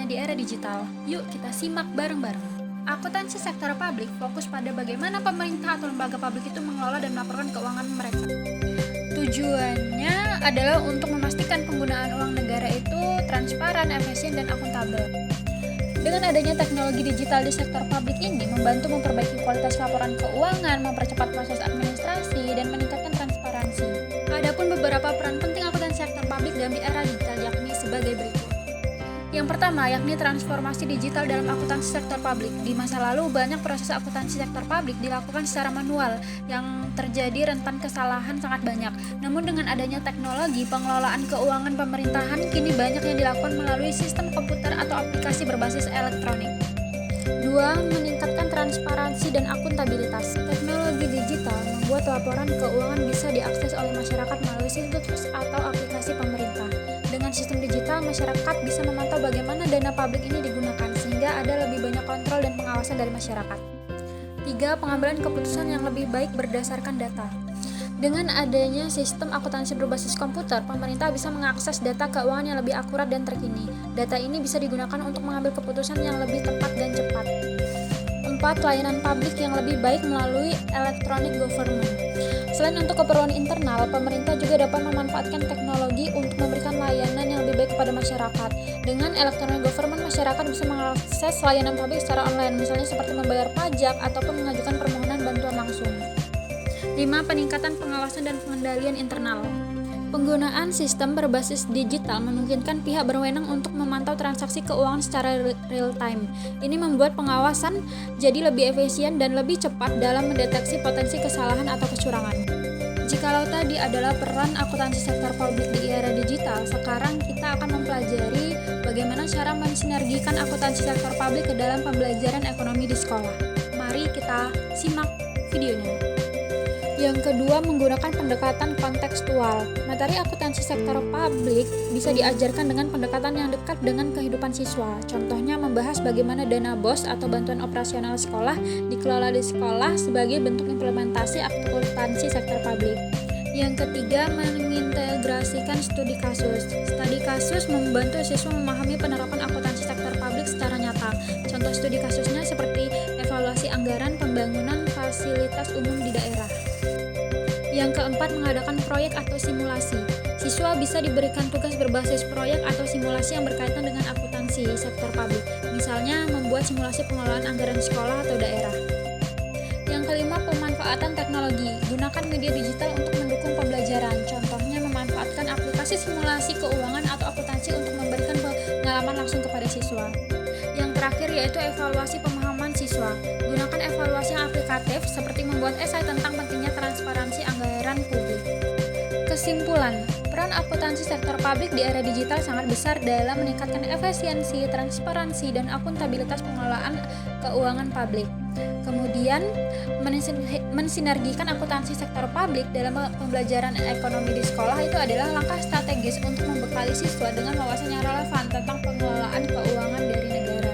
di era digital. Yuk kita simak bareng-bareng. Akuntansi sektor publik fokus pada bagaimana pemerintah atau lembaga publik itu mengelola dan melaporkan keuangan mereka. Tujuannya adalah untuk memastikan penggunaan uang negara itu transparan, efisien, dan akuntabel. Dengan adanya teknologi digital di sektor publik ini membantu memperbaiki kualitas laporan keuangan, mempercepat proses administrasi, dan meningkatkan transparansi. Adapun beberapa peran penting akuntansi sektor publik dalam di era digital yakni sebagai berikut. Yang pertama yakni transformasi digital dalam akuntansi sektor publik. Di masa lalu banyak proses akuntansi sektor publik dilakukan secara manual yang terjadi rentan kesalahan sangat banyak. Namun dengan adanya teknologi pengelolaan keuangan pemerintahan kini banyak yang dilakukan melalui sistem komputer atau aplikasi berbasis elektronik. 2. Meningkatkan transparansi dan akuntabilitas. Teknologi digital membuat laporan keuangan bisa diakses oleh masyarakat melalui situs atau aplikasi pemerintah. Dengan sistem digital, masyarakat bisa memantau bagaimana dana publik ini digunakan, sehingga ada lebih banyak kontrol dan pengawasan dari masyarakat. 3. Pengambilan keputusan yang lebih baik berdasarkan data. Dengan adanya sistem akuntansi berbasis komputer, pemerintah bisa mengakses data keuangan yang lebih akurat dan terkini. Data ini bisa digunakan untuk mengambil keputusan yang lebih tepat dan cepat. 4. Layanan publik yang lebih baik melalui electronic government. Selain untuk keperluan internal, pemerintah juga dapat memanfaatkan teknologi untuk memberikan layanan yang lebih baik kepada masyarakat. Dengan electronic government, masyarakat bisa mengakses layanan publik secara online, misalnya seperti membayar pajak ataupun mengajukan permohonan bantuan langsung. 5. Peningkatan pengawasan dan pengendalian internal. Penggunaan sistem berbasis digital memungkinkan pihak berwenang untuk memantau transaksi keuangan secara real time. Ini membuat pengawasan jadi lebih efisien dan lebih cepat dalam mendeteksi potensi kesalahan atau kecurangan. Jikalau tadi adalah peran akuntansi sektor publik di era digital, sekarang kita akan mempelajari bagaimana cara mensinergikan akuntansi sektor publik ke dalam pembelajaran ekonomi di sekolah. Mari kita simak videonya. Yang kedua, menggunakan pendekatan kontekstual. Materi akuntansi sektor publik bisa diajarkan dengan pendekatan yang dekat dengan kehidupan siswa. Contohnya membahas bagaimana dana BOS atau bantuan operasional sekolah dikelola di sekolah sebagai bentuk implementasi akuntansi sektor publik. Yang ketiga, mengintegrasikan studi kasus. Studi kasus membantu siswa memahami penerapan akuntansi sektor publik secara nyata. Contoh studi kasusnya seperti evaluasi anggaran pembangunan fasilitas umum di daerah. Yang keempat, mengadakan proyek atau simulasi. Siswa bisa diberikan tugas berbasis proyek atau simulasi yang berkaitan dengan akuntansi sektor publik. Misalnya, membuat simulasi pengelolaan anggaran sekolah atau daerah. Yang kelima, pemanfaatan teknologi. Gunakan media digital untuk mendukung pembelajaran. Contohnya, memanfaatkan aplikasi simulasi keuangan atau akuntansi untuk memberikan pengalaman langsung kepada siswa. Yang terakhir yaitu evaluasi pemahaman siswa. Gunakan evaluasi yang aplikatif seperti membuat esai tentang pentingnya transparansi anggaran publik. Kesimpulan, peran akuntansi sektor publik di era digital sangat besar dalam meningkatkan efisiensi, transparansi, dan akuntabilitas pengelolaan keuangan publik. Kemudian, mensinergikan akuntansi sektor publik dalam pembelajaran ekonomi di sekolah itu adalah langkah strategis untuk membekali siswa dengan wawasan yang relevan tentang pengelolaan keuangan dari negara.